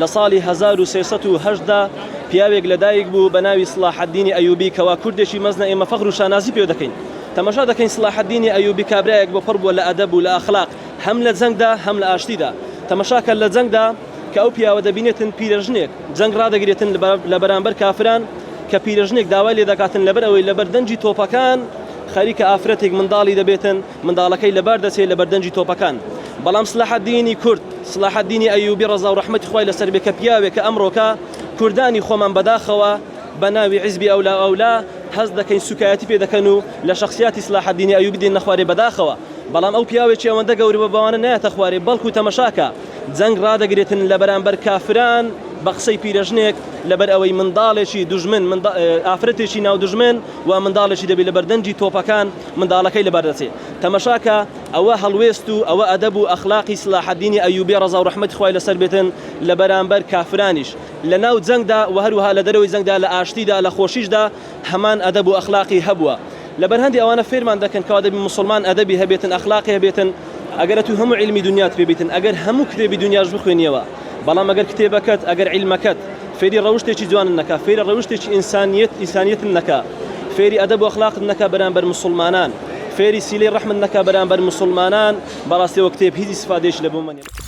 لصالي 1380 پیاوێک لەدایک بوو بە ناوی سلاح الدینی ئەیوبی کەوا کوردێکی مەزنە ئێمە فەخر و شانازی پێ دەکەین تەماشا دەکەین سلاح الدینی ئەیوبی کابرایەک بۆ پڕ بووە لە ئەدەب و لە ئەخلاق هەم لە جەنگدا هەم لە ئاشتیدا تەماشاکە لە جەنگدا کە ئەو پیاوە دەبینێتن پیرەژنێک جەنگ ڕادەگرێتن لە بەرامبەر کافران کە پیرەژنێک داوای لێ دەکاتن لەبەر ئەوەی لەبەر دەنجی تۆپەکان خەریکە ئافرەتێک منداڵی دەبێتن منداڵەکەی لەبەر دەچێت لەبەر دەنجی تۆپەکان بەڵام سلاح الدینی کورد سلاح الدینی ئەیوبی ڕەزا و ڕەحمەتی خوای لەسەر بێ کە پیاوێک کە ئەمڕۆکە کوردانی خۆمان بەداخەوە بە ناوی حیزبی ئەولا ئەولا هەز دەکەین سوکایەتی پێ دەکەن و لە شخصیاتی سلاح الدینی ئەیوبی دێن نەخوارێ بەداخەوە بەڵام ئەو پیاوێکی ئەوەندە گەورە بە بەوانە نایەتە خوارێ بەڵکو تەمەشاکە جەنگ ڕادەگرێتن لە بەرامبەر کافران بە قسەی پیرەژنێک لەبەر ئەوەی منداڵێکی دوژمن ئافرەتێکی ناو دوژمن و منداڵێکی دەبێت لەبەر دەنجی تۆپەکان منداڵەکەی لەبەر دەچێت تەمەشاکە ئەوە هەڵوێست و ئەوە ئەدەب و ئەخلاقی سلاح الدینی ئەیوبی ڕەزا و ڕەحمەتی خوای لەسەر بێتن لە بەرامبەر کافرانیش لە ناو جەنگدا و هەروەها لە دەرەوەی جەنگدا لە ئاشتیدا لە خۆشیشدا هەمان ئەدەب و ئەخلاقی هەبووە لەبەر هەندی ئەوانە فێرمان دەکەن کە ئەدەبی مسلمان ئەدەبی هەبێتن ئەخلاقی هەبێتن ئەگەر تو هەموو علمی دنیات پێ بیتن ئەگەر هەموو کتێبی دنیاش بخوێنیەوە بەڵام ئەگەر کتێبەکەت ئەگەر عیلمەکەت فێری ڕەوشتێکی جوانن نەکا فێری ڕەوشتێکی ئینسانیەتن نەکا فێری ئەدەب و ئەخلاقت نەکا بەرامبەر مسلمانان فێری سیلەی ڕەحمت نەکا بەرامبەر مسلمانان بەڕاستیەوە کتێب هیچ ئیسفادەیەکی لەبوو مەنیە